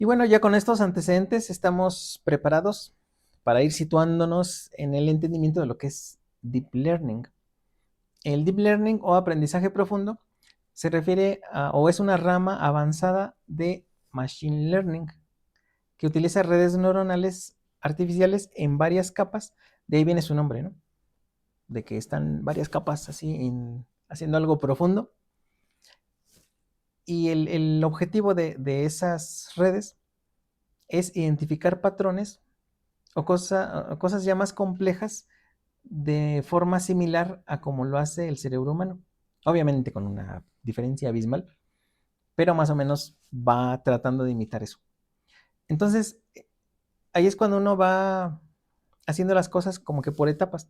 Y bueno, ya con estos antecedentes estamos preparados para ir situándonos en el entendimiento de lo que es Deep Learning. El Deep Learning o aprendizaje profundo se refiere a, o es una rama avanzada de Machine Learning que utiliza redes neuronales artificiales en varias capas. De ahí viene su nombre, ¿no? De que están varias capas así haciendo algo profundo. Y el objetivo de esas redes es identificar patrones o cosas ya más complejas de forma similar a como lo hace el cerebro humano. Obviamente con una diferencia abismal, pero más o menos va tratando de imitar eso. Entonces, ahí es cuando uno va haciendo las cosas como que por etapas.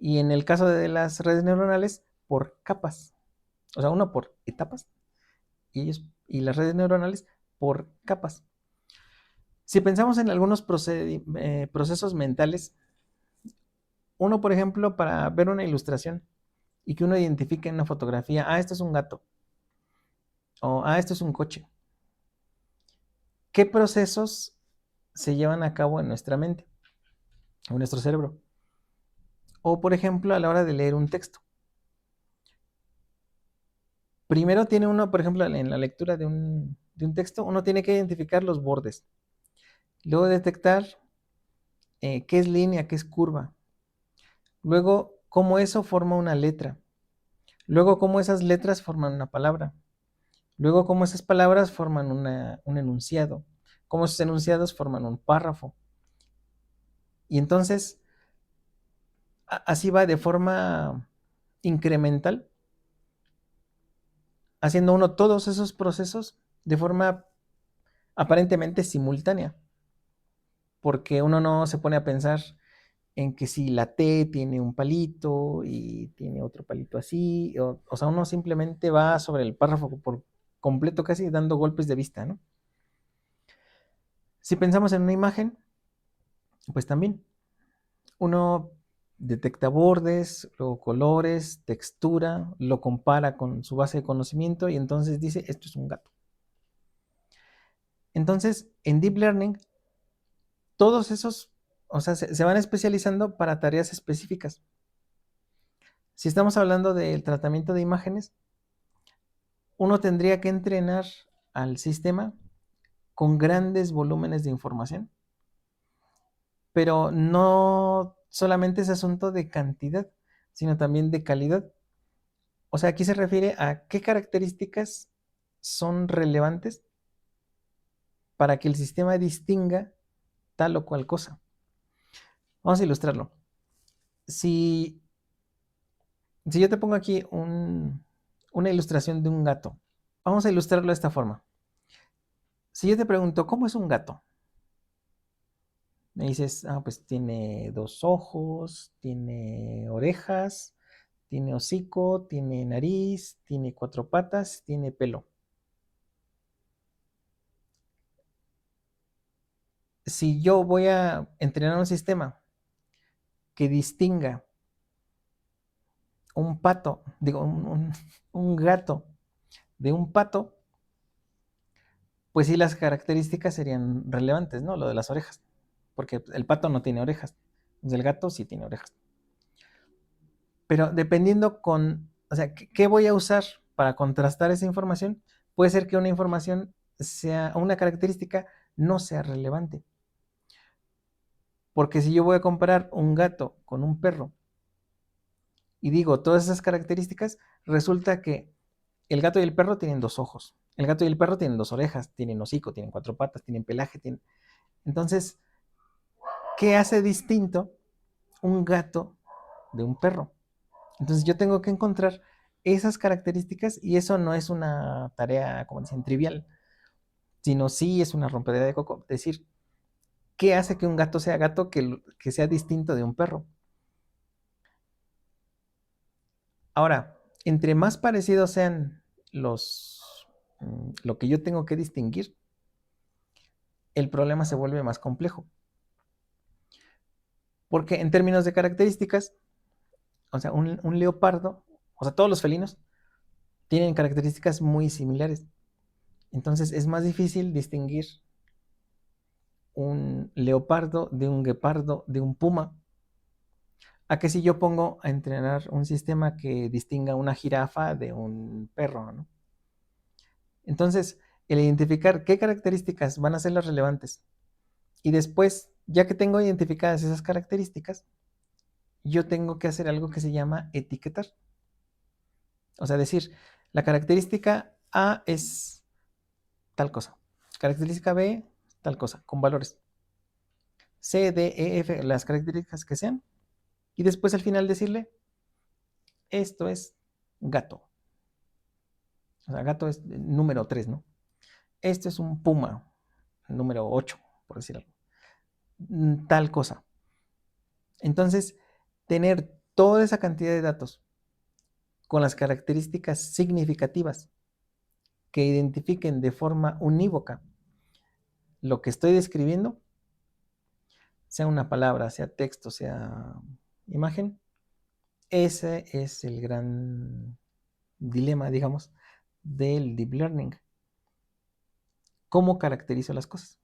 Y en el caso de las redes neuronales, por capas. O sea, uno por etapas y las redes neuronales por capas. Si pensamos en algunos procesos mentales, uno, por ejemplo, para ver una ilustración y que uno identifique en una fotografía, esto es un gato o esto es un coche. ¿Qué procesos se llevan a cabo en nuestra mente o en nuestro cerebro? O, por ejemplo, a la hora de leer un texto. Primero tiene uno, por ejemplo, en la lectura de un texto, uno tiene que identificar los bordes. Luego detectar qué es línea, qué es curva. Luego, cómo eso forma una letra. Luego, cómo esas letras forman una palabra. Luego, cómo esas palabras forman un enunciado. Cómo esos enunciados forman un párrafo. Y entonces, así va de forma incremental, haciendo uno todos esos procesos de forma aparentemente simultánea. Porque uno no se pone a pensar en que si la T tiene un palito y tiene otro palito así, o sea, uno simplemente va sobre el párrafo por completo casi dando golpes de vista, ¿no? Si pensamos en una imagen, pues también uno detecta bordes, luego colores, textura, lo compara con su base de conocimiento y entonces dice, esto es un gato. Entonces, en Deep Learning, todos esos, o sea, se van especializando para tareas específicas. Si estamos hablando del tratamiento de imágenes, uno tendría que entrenar al sistema con grandes volúmenes de información, pero no solamente es asunto de cantidad, sino también de calidad. O sea, aquí se refiere a qué características son relevantes para que el sistema distinga tal o cual cosa. Vamos a ilustrarlo. Si, si yo te pongo aquí una ilustración de un gato, vamos a ilustrarlo de esta forma. Si yo te pregunto, ¿cómo es un gato? Me dices, pues tiene dos ojos, tiene orejas, tiene hocico, tiene nariz, tiene cuatro patas, tiene pelo. Si yo voy a entrenar un sistema que distinga un pato, digo, un gato de un pato, pues sí las características serían relevantes, ¿no? Lo de las orejas, porque el pato no tiene orejas, pues el gato sí tiene orejas. Pero dependiendo o sea, ¿qué voy a usar para contrastar esa información? Puede ser que una información una característica no sea relevante. Porque si yo voy a comparar un gato con un perro y digo todas esas características, resulta que el gato y el perro tienen dos ojos. El gato y el perro tienen dos orejas, tienen hocico, tienen cuatro patas, tienen pelaje. Entonces, ¿qué hace distinto un gato de un perro? Entonces yo tengo que encontrar esas características y eso no es una tarea, como dicen, trivial, sino sí es una rompedera de coco. Es decir, ¿qué hace que un gato sea gato que sea distinto de un perro? Ahora, entre más parecidos sean lo que yo tengo que distinguir, el problema se vuelve más complejo. Porque en términos de características, o sea, un leopardo, o sea, todos los felinos tienen características muy similares. Entonces es más difícil distinguir un leopardo de un guepardo de un puma, a que si yo pongo a entrenar un sistema que distinga una jirafa de un perro, ¿no? Entonces, el identificar qué características van a ser las relevantes y después, ya que tengo identificadas esas características, yo tengo que hacer algo que se llama etiquetar. O sea, decir, la característica A es tal cosa, característica B, tal cosa, con valores. C, D, E, F, las características que sean. Y después al final decirle, esto es gato. O sea, gato es número 3, ¿no? Esto es un puma, número 8, por decir algo. Tal cosa. Entonces, tener toda esa cantidad de datos con las características significativas que identifiquen de forma unívoca lo que estoy describiendo, sea una palabra, sea texto, sea imagen, ese es el gran dilema, digamos, del deep learning. ¿Cómo caracterizo las cosas?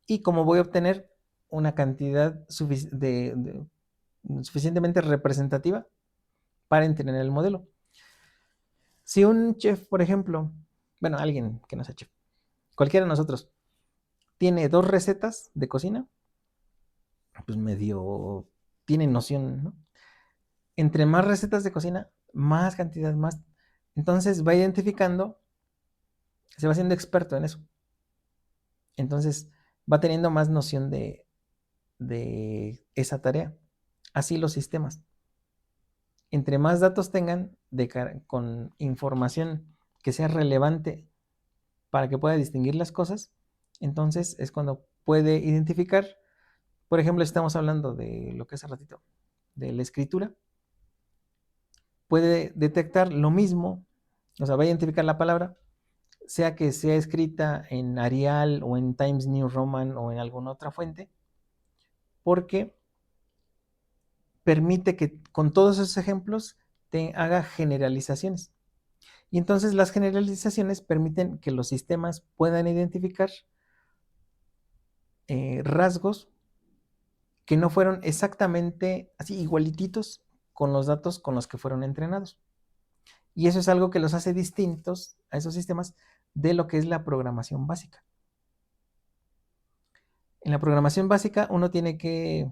Y cómo voy a obtener una cantidad suficientemente representativa para entrenar el modelo. Si un chef, por ejemplo, bueno, alguien que no sea chef, cualquiera de nosotros, tiene 2 recetas de cocina, pues medio tiene noción, ¿no? Entre más recetas de cocina, más cantidad, más. Entonces va identificando, se va haciendo experto en eso. Entonces va teniendo más noción de esa tarea. Así los sistemas. Entre más datos tengan con información que sea relevante para que pueda distinguir las cosas, entonces es cuando puede identificar, por ejemplo, estamos hablando de lo que hace ratito, de la escritura, puede detectar lo mismo, o sea, va a identificar la palabra, sea que sea escrita en Arial o en Times New Roman o en alguna otra fuente, porque permite que con todos esos ejemplos te haga generalizaciones. Y entonces las generalizaciones permiten que los sistemas puedan identificar rasgos que no fueron exactamente así igualititos con los datos con los que fueron entrenados. Y eso es algo que los hace distintos a esos sistemas de lo que es la programación básica. En la programación básica uno tiene que,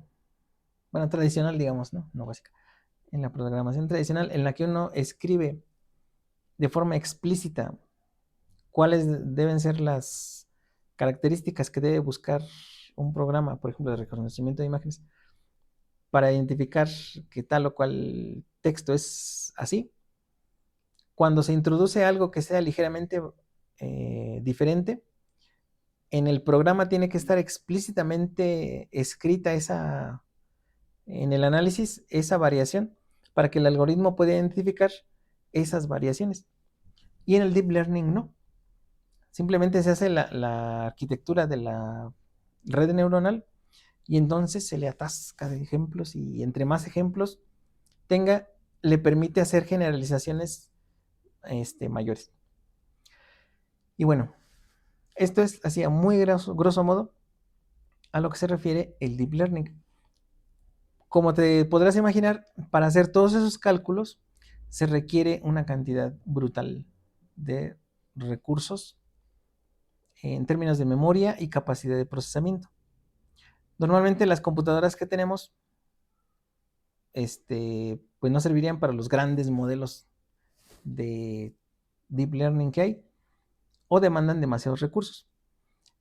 bueno, tradicional digamos, ¿no? No básica. En la programación tradicional en la que uno escribe de forma explícita cuáles deben ser las características que debe buscar un programa, por ejemplo, de reconocimiento de imágenes, para identificar que tal o cual texto es así. Cuando se introduce algo que sea ligeramente diferente, en el programa tiene que estar explícitamente escrita en el análisis esa variación para que el algoritmo pueda identificar esas variaciones. Y en el deep learning no. Simplemente se hace la arquitectura de la red neuronal y entonces se le atasca de ejemplos y entre más ejemplos tenga, le permite hacer generalizaciones mayores. Y bueno, esto es así a muy grosso modo a lo que se refiere el deep learning. Como te podrás imaginar, para hacer todos esos cálculos se requiere una cantidad brutal de recursos en términos de memoria y capacidad de procesamiento. Normalmente las computadoras que tenemos, pues no servirían para los grandes modelos de deep learning que hay o demandan demasiados recursos.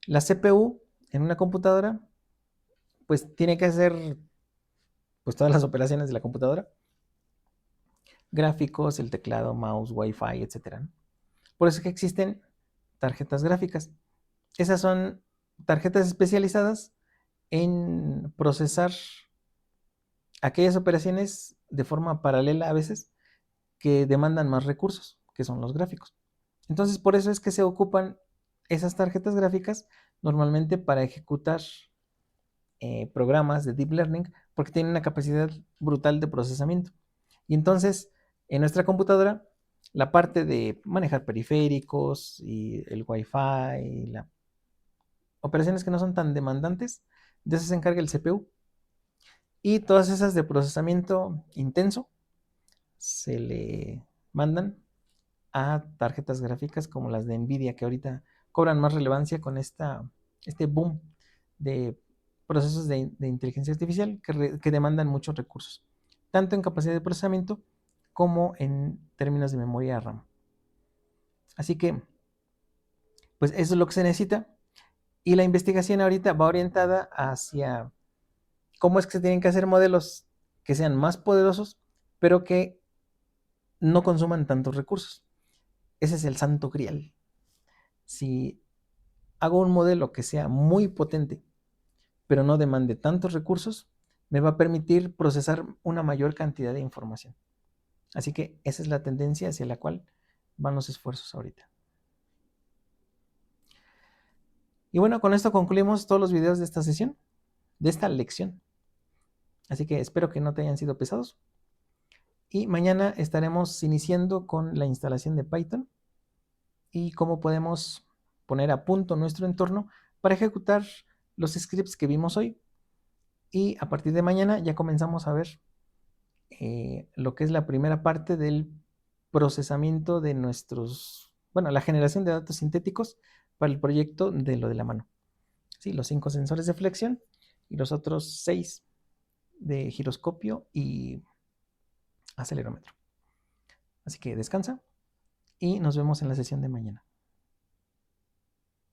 La CPU en una computadora, pues tiene que hacer pues todas las operaciones de la computadora, gráficos, el teclado, mouse, wifi, etcétera, ¿no? Por eso es que existen tarjetas gráficas. Esas son tarjetas especializadas en procesar aquellas operaciones de forma paralela a veces que demandan más recursos, que son los gráficos. Entonces, por eso es que se ocupan esas tarjetas gráficas normalmente para ejecutar programas de deep learning porque tienen una capacidad brutal de procesamiento. Y entonces, en nuestra computadora La parte de manejar periféricos y el Wi-Fi, operaciones que no son tan demandantes, de eso se encarga el CPU. Y todas esas de procesamiento intenso se le mandan a tarjetas gráficas como las de Nvidia, que ahorita cobran más relevancia con este boom de procesos de inteligencia artificial que demandan muchos recursos, tanto en capacidad de procesamiento como en términos de memoria RAM. Así que, pues eso es lo que se necesita. Y la investigación ahorita va orientada hacia cómo es que se tienen que hacer modelos que sean más poderosos, pero que no consuman tantos recursos. Ese es el santo grial. Si hago un modelo que sea muy potente, pero no demande tantos recursos, me va a permitir procesar una mayor cantidad de información. Así que esa es la tendencia hacia la cual van los esfuerzos ahorita. Y bueno, con esto concluimos todos los videos de esta sesión, de esta lección. Así que espero que no te hayan sido pesados. Y mañana estaremos iniciando con la instalación de Python y cómo podemos poner a punto nuestro entorno para ejecutar los scripts que vimos hoy. Y a partir de mañana ya comenzamos a ver lo que es la primera parte del procesamiento de la generación de datos sintéticos para el proyecto de lo de la mano. Sí, los 5 sensores de flexión y los otros 6 de giroscopio y acelerómetro. Así que descansa y nos vemos en la sesión de mañana.